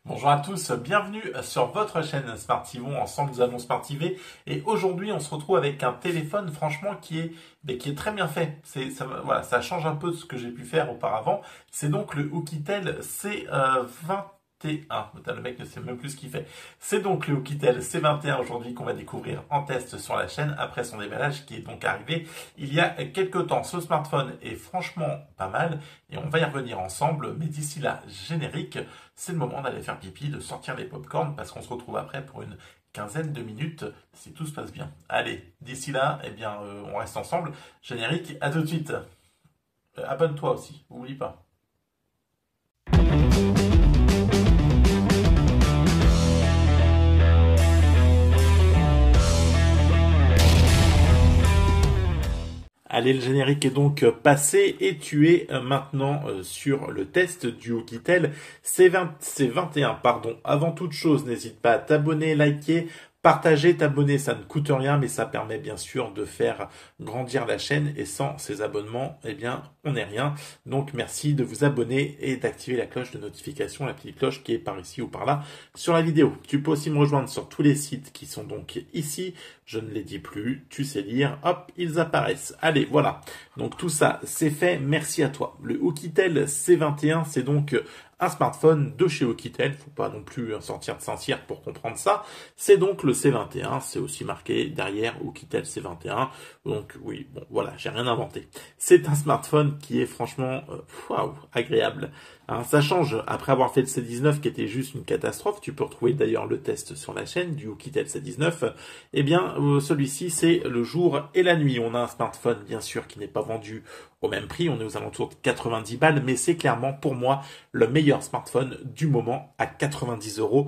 Bonjour à tous, bienvenue sur votre chaîne Smartivon. Ensemble, nous allons Smartiver. Et aujourd'hui, on se retrouve avec un téléphone, franchement, qui est très bien fait. Voilà, ça change un peu de ce que j'ai pu faire auparavant. C'est donc le Oukitel C21. Putain, le mec ne sait même plus ce qu'il fait. C'est donc le Oukitel C21 aujourd'hui qu'on va découvrir en test sur la chaîne après son déballage qui est donc arrivé il y a quelques temps. Ce smartphone est franchement pas mal et on va y revenir ensemble. Mais d'ici là, générique, c'est le moment d'aller faire pipi, de sortir les popcorns parce qu'on se retrouve après pour une quinzaine de minutes si tout se passe bien. Allez, d'ici là, on reste ensemble. Générique, à tout de suite. Abonne-toi aussi, oublie pas. Allez, le générique est donc passé et tu es maintenant sur le test du Oukitel C21. Pardon. Avant toute chose, n'hésite pas à t'abonner, liker, partager, t'abonner, ça ne coûte rien, mais ça permet bien sûr de faire grandir la chaîne et sans ces abonnements, on n'est rien. Donc merci de vous abonner et d'activer la cloche de notification, la petite cloche qui est par ici ou par là sur la vidéo. Tu peux aussi me rejoindre sur tous les sites qui sont donc ici. Je ne les dis plus, tu sais lire, hop, ils apparaissent. Allez, voilà. Donc tout ça, c'est fait. Merci à toi. Le Oukitel C21, c'est donc un smartphone de chez Oukitel. Faut pas non plus sortir de Saint-Cyr pour comprendre ça. C'est donc le C21. C'est aussi marqué derrière Oukitel C21. Donc oui, bon, voilà, j'ai rien inventé. C'est un smartphone qui est franchement, waouh, agréable. Hein, ça change. Après avoir fait le C19 qui était juste une catastrophe, tu peux retrouver d'ailleurs le test sur la chaîne du Oukitel C19. Celui-ci, c'est le jour et la nuit. On a un smartphone, bien sûr, qui n'est pas vendu au même prix. On est aux alentours de 90 balles, mais c'est clairement, pour moi, le meilleur smartphone du moment à 90 euros.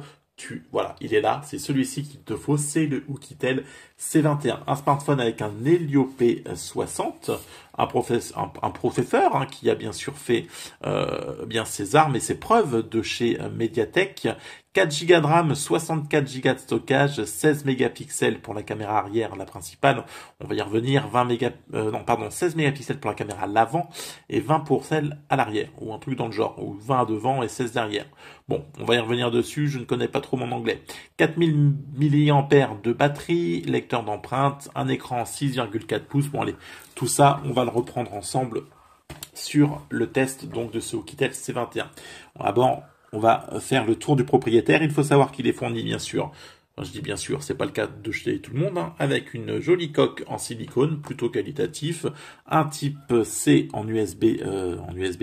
Voilà, il est là. C'est celui-ci qu'il te faut. C'est le Oukitel C21. Un smartphone avec un Helio P60. Un professeur hein, qui a bien sûr fait bien ses armes et ses preuves de chez Mediatek. 4 Go de RAM, 64 Go de stockage, 16 mégapixels pour la caméra arrière, la principale. On va y revenir. 16 mégapixels pour la caméra à l'avant et 20 pour celle à l'arrière, ou un truc dans le genre, ou 20 devant et 16 derrière. Bon, on va y revenir dessus. Je ne connais pas trop mon anglais. 4000 mAh de batterie, lecteur d'empreintes, un écran 6,4 pouces. Bon allez, tout ça, on va le reprendre ensemble sur le test donc de ce Oukitel C21. D'abord, on va faire le tour du propriétaire. Il faut savoir qu'il est fourni, bien sûr. Enfin, je dis bien sûr, c'est pas le cas de chez tout le monde, hein, avec une jolie coque en silicone, plutôt qualitatif, un type C en USB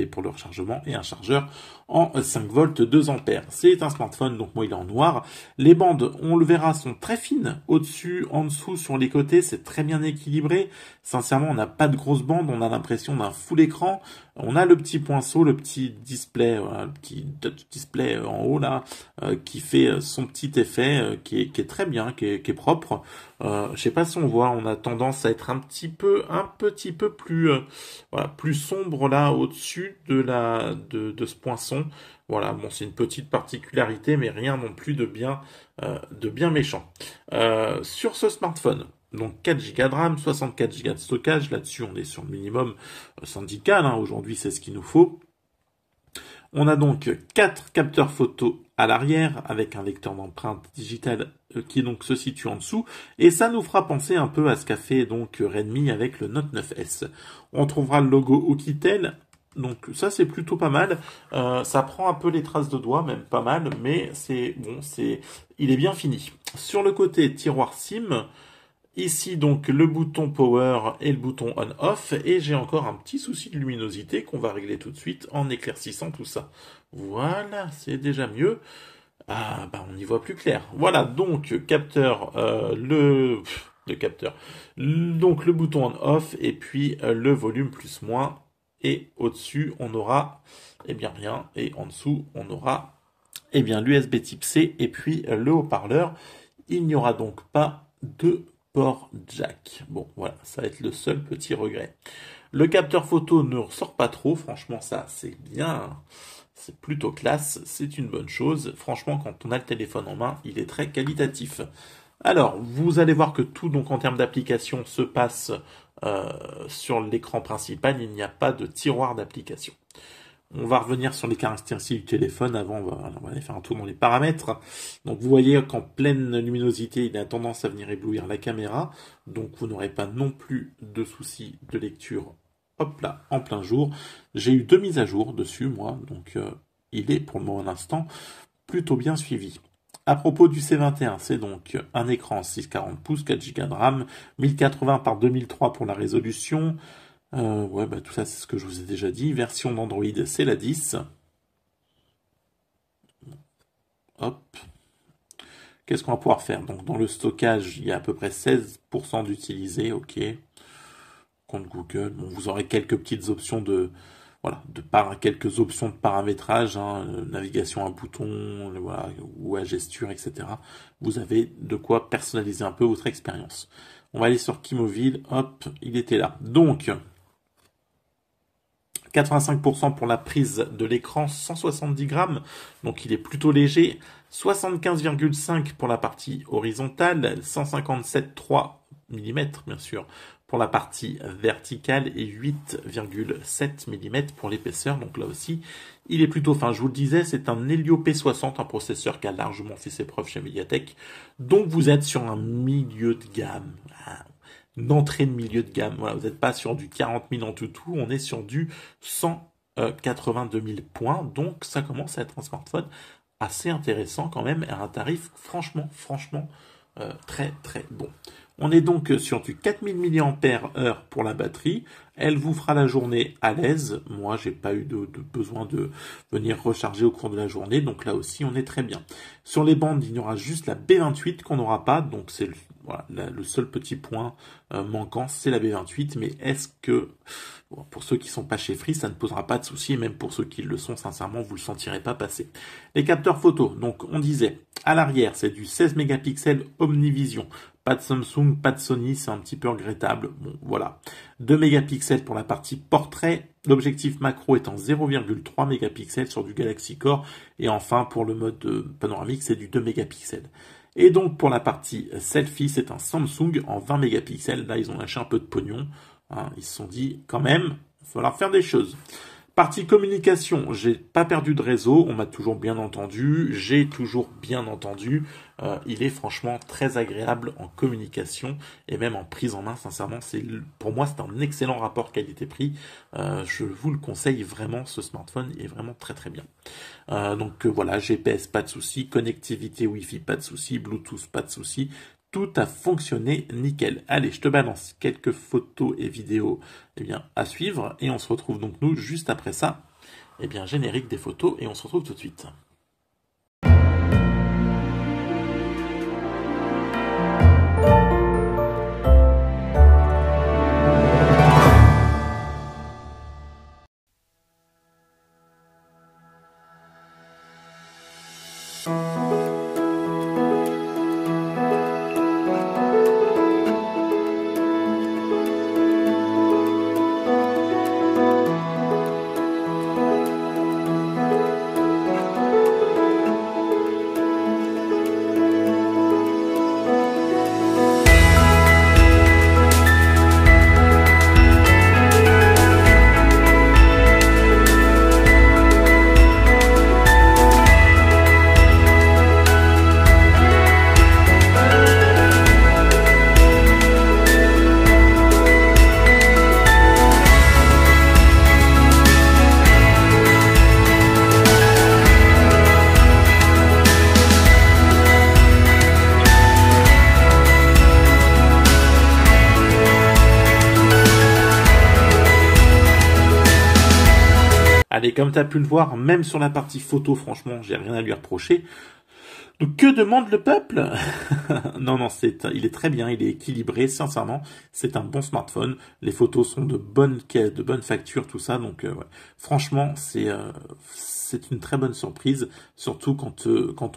pour le rechargement et un chargeur en 5 volts 2 ampères. C'est un smartphone, donc moi il est en noir. Les bandes, on le verra, sont très fines, au-dessus, en dessous, sur les côtés, c'est très bien équilibré. Sincèrement, on n'a pas de grosses bandes, on a l'impression d'un full écran. On a le petit poinceau, le petit display, le petit touch display en haut là, qui fait son petit effet, qui est très bien, qui est propre. Je sais pas si on voit, on a tendance à être un petit peu plus, plus sombre là au-dessus de ce poinçon. Voilà, bon, c'est une petite particularité, mais rien non plus de bien méchant. Sur ce smartphone. Donc 4 Go de RAM, 64 Go de stockage. Là-dessus, on est sur le minimum syndical. Hein. Aujourd'hui, c'est ce qu'il nous faut. On a donc 4 capteurs photo à l'arrière avec un lecteur d'empreintes digitales qui donc se situe en dessous. Et ça nous fera penser un peu à ce qu'a fait donc Redmi avec le Note 9S. On trouvera le logo Oukitel. Donc ça c'est plutôt pas mal. Ça prend un peu les traces de doigts, même pas mal, mais il est bien fini. Sur le côté tiroir SIM. Ici donc le bouton power et le bouton on-off et j'ai encore un petit souci de luminosité qu'on va régler tout de suite en éclaircissant tout ça. Voilà, c'est déjà mieux. Ah bah on y voit plus clair. Voilà donc capteur, le capteur. Donc le bouton on-off et puis le volume plus moins et au-dessus on aura rien et en dessous on aura l'USB type C et puis le haut-parleur. Il n'y aura donc pas de port jack. Bon, voilà, ça va être le seul petit regret. Le capteur photo ne ressort pas trop, franchement, ça, c'est bien. C'est plutôt classe, c'est une bonne chose. Franchement, quand on a le téléphone en main, il est très qualitatif. Alors, vous allez voir que tout, donc en termes d'application, se passe sur l'écran principal. Il n'y a pas de tiroir d'application. On va revenir sur les caractéristiques du téléphone. Avant, on va aller faire un tour dans les paramètres. Donc, vous voyez qu'en pleine luminosité, il a tendance à venir éblouir la caméra. Donc, vous n'aurez pas non plus de soucis de lecture. Hop là, en plein jour. J'ai eu 2 mises à jour dessus, moi. Donc, il est, pour le moment l'instant, plutôt bien suivi. À propos du C21, c'est donc un écran 640 pouces, 4 Go de RAM, 1080 par 2003 pour la résolution. Ouais, bah, tout ça, c'est ce que je vous ai déjà dit. Version d'Android, c'est la 10. Hop. Qu'est-ce qu'on va pouvoir faire? Donc, dans le stockage, il y a à peu près 16% d'utilisé. OK. Compte Google. Bon, vous aurez quelques petites options quelques options de paramétrage, hein, navigation à bouton, voilà, ou à gesture, etc. Vous avez de quoi personnaliser un peu votre expérience. On va aller sur Keymovil. Hop, il était là. Donc, 85% pour la prise de l'écran, 170 grammes, donc il est plutôt léger. 75,5 pour la partie horizontale, 157,3 mm bien sûr pour la partie verticale et 8,7 mm pour l'épaisseur. Donc là aussi, il est plutôt fin. Je vous le disais, c'est un Helio P60, un processeur qui a largement fait ses preuves chez Mediatek. Donc vous êtes sur un milieu de gamme. Une entrée de milieu de gamme. Voilà, vous n'êtes pas sur du 40 000 en tout, on est sur du 182 000 points. Donc ça commence à être un smartphone assez intéressant quand même, à un tarif franchement très très bon. On est donc sur du 4000 mAh pour la batterie. Elle vous fera la journée à l'aise. Moi, j'ai pas eu de besoin de venir recharger au cours de la journée. Donc là aussi, on est très bien. Sur les bandes, il y aura juste la B28 qu'on n'aura pas. Donc c'est le seul petit point manquant, c'est la B28. Mais est-ce que, pour ceux qui sont pas chez Free, ça ne posera pas de souci. Et même pour ceux qui le sont, sincèrement, vous le sentirez pas passer. Les capteurs photo. Donc on disait, à l'arrière, c'est du 16 mégapixels Omnivision. Pas de Samsung, pas de Sony, c'est un petit peu regrettable. Bon, voilà. 2 mégapixels pour la partie portrait. L'objectif macro est en 0,3 mégapixels sur du Galaxy Core. Et enfin, pour le mode panoramique, c'est du 2 mégapixels. Et donc, pour la partie selfie, c'est un Samsung en 20 mégapixels. Là, ils ont lâché un peu de pognon. Hein, ils se sont dit, quand même, il va falloir faire des choses. Partie communication, j'ai pas perdu de réseau, on m'a toujours bien entendu, j'ai toujours bien entendu. Il est franchement très agréable en communication et même en prise en main. Sincèrement, pour moi, c'est un excellent rapport qualité-prix. Je vous le conseille vraiment, ce smartphone est vraiment très très bien. Donc voilà, GPS, pas de souci, connectivité Wi-Fi, pas de souci, Bluetooth, pas de souci. Tout a fonctionné nickel. Allez, je te balance quelques photos et vidéos à suivre. Et on se retrouve donc nous juste après ça. Générique des photos et on se retrouve tout de suite. Allez, comme tu as pu le voir, même sur la partie photo, franchement, j'ai rien à lui reprocher. Donc, que demande le peuple? Non, il est très bien, il est équilibré, sincèrement, c'est un bon smartphone. Les photos sont de bonne facture, tout ça, donc ouais. Franchement, c'est une très bonne surprise, surtout quand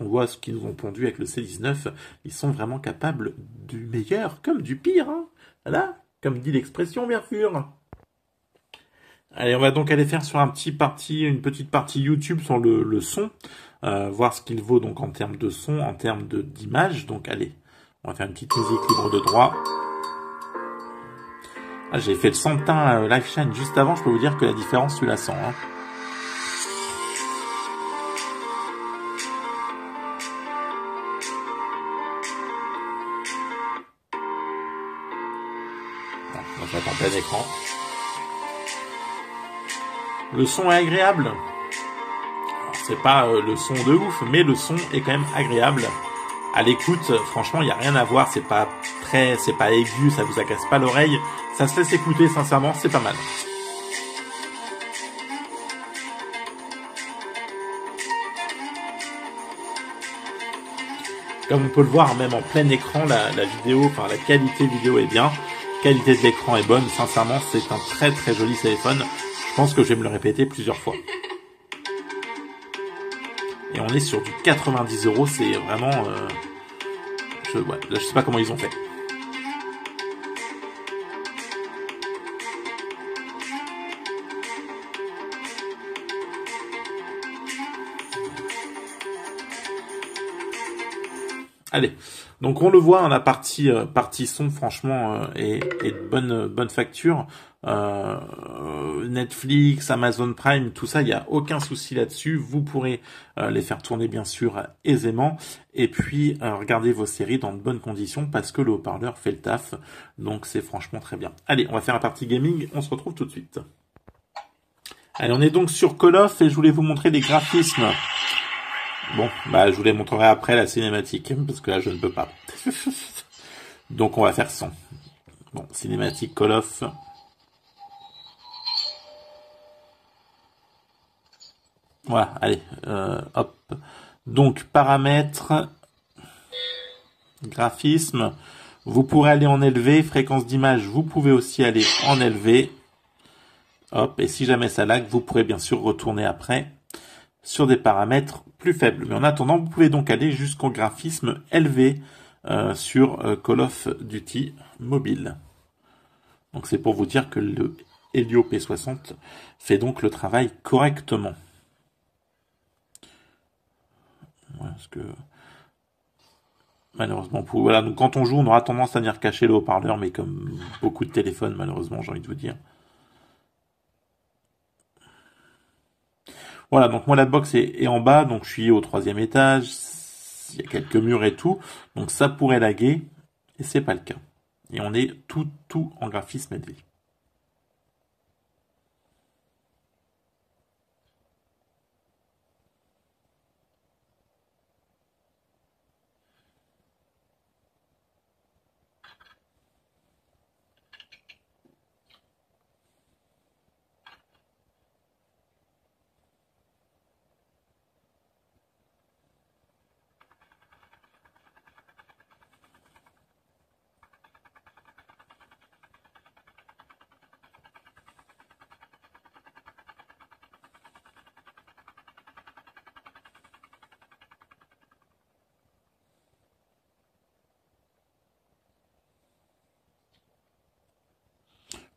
on voit ce qu'ils nous ont pondu avec le C19. Ils sont vraiment capables du meilleur comme du pire, hein. Voilà, comme dit l'expression, bien sûr. Allez, on va donc aller faire sur une petite partie YouTube sur le son, voir ce qu'il vaut donc en termes de son, en termes d'image. Donc allez, on va faire une petite musique libre de droit. Ah, j'ai fait le Santin Live Shine juste avant, je peux vous dire que la différence, tu la sens. Hein. On va être en plein écran. Le son est agréable. C'est pas le son de ouf, mais le son est quand même agréable. À l'écoute, franchement, il n'y a rien à voir. C'est pas aigu, ça vous agace pas l'oreille. Ça se laisse écouter, sincèrement, c'est pas mal. Comme on peut le voir, même en plein écran, la vidéo, enfin la qualité vidéo est bien. La qualité de l'écran est bonne. Sincèrement, c'est un très très joli téléphone. Je pense que je vais me le répéter plusieurs fois. Et on est sur du 90 €, c'est vraiment... je sais pas comment ils ont fait. Allez, donc on le voit, la partie son, franchement, est de bonne facture. Netflix, Amazon Prime, tout ça, il n'y a aucun souci là-dessus. Vous pourrez les faire tourner, bien sûr, aisément. Et puis, regardez vos séries dans de bonnes conditions parce que le haut-parleur fait le taf. Donc, c'est franchement très bien. Allez, on va faire la partie gaming. On se retrouve tout de suite. Allez, on est donc sur Call of et je voulais vous montrer les graphismes. Bon, bah je vous les montrerai après la cinématique, parce que là je ne peux pas. Donc on va faire sans. Bon, cinématique Call of. Voilà, allez, hop. Donc paramètres, graphisme. Vous pourrez aller en élevé, fréquence d'image, vous pouvez aussi aller en élevé. Hop, et si jamais ça lag, vous pourrez bien sûr retourner après sur des paramètres plus faibles. Mais en attendant, vous pouvez donc aller jusqu'au graphisme élevé sur Call of Duty mobile. Donc c'est pour vous dire que le Helio P60 fait donc le travail correctement. Parce que malheureusement, voilà, donc quand on joue, on aura tendance à venir cacher le haut-parleur, mais comme beaucoup de téléphones, malheureusement, j'ai envie de vous dire. Voilà, donc moi la box est en bas, donc je suis au 3e étage, il y a quelques murs et tout, donc ça pourrait laguer, et c'est pas le cas. Et on est tout en graphisme élevé.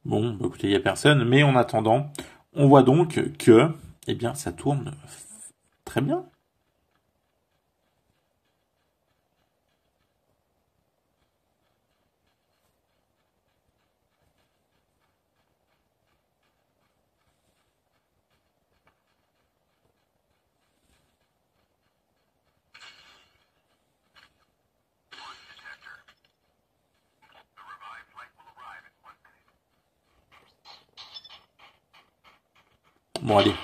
Bon, bah écoutez, il n'y a personne, mais en attendant, on voit donc que, eh bien, ça tourne très bien. Bon, allez,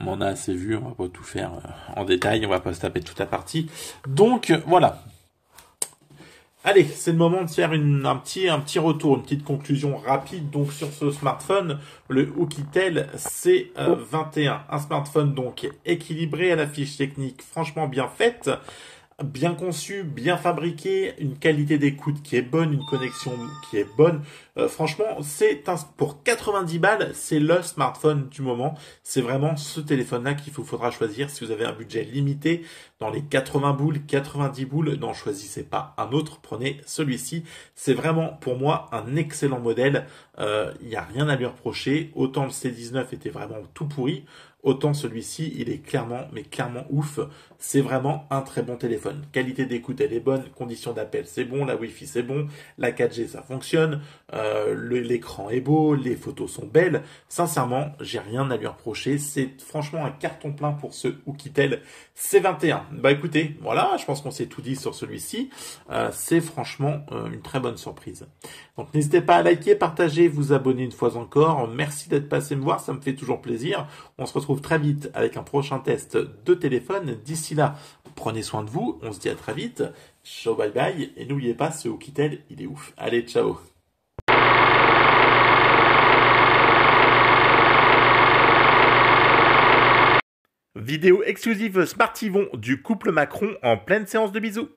on en a assez vu, on va pas tout faire en détail, on va pas se taper toute la partie. Donc, voilà. Allez, c'est le moment de faire un petit retour, une petite conclusion rapide donc sur ce smartphone, le Oukitel C21. Un smartphone donc équilibré, à la fiche technique franchement bien faite, bien conçu, bien fabriqué, une qualité d'écoute qui est bonne, une connexion qui est bonne. Franchement, pour 90 balles, c'est le smartphone du moment. C'est vraiment ce téléphone-là qu'il faudra choisir si vous avez un budget limité. Dans les 80 boules, 90 boules, n'en choisissez pas un autre, prenez celui-ci. C'est vraiment pour moi un excellent modèle. Il n'y a rien à lui reprocher. Autant le C19 était vraiment tout pourri, autant celui-ci, il est clairement, mais clairement ouf. C'est vraiment un très bon téléphone. Qualité d'écoute, elle est bonne. Conditions d'appel, c'est bon. La Wi-Fi, c'est bon. La 4G, ça fonctionne. L'écran est beau. Les photos sont belles. Sincèrement, j'ai rien à lui reprocher. C'est franchement un carton plein pour ce Oukitel C21. Bah écoutez, voilà, je pense qu'on s'est tout dit sur celui-ci. C'est franchement une très bonne surprise. Donc n'hésitez pas à liker, partager, vous abonner une fois encore. Merci d'être passé me voir, ça me fait toujours plaisir. On se retrouve très vite avec un prochain test de téléphone. D'ici là, prenez soin de vous. On se dit à très vite. Ciao, bye bye. Et n'oubliez pas, ce Oukitel, il est ouf. Allez, ciao. Vidéo exclusive Smart Yvon du couple Macron en pleine séance de bisous.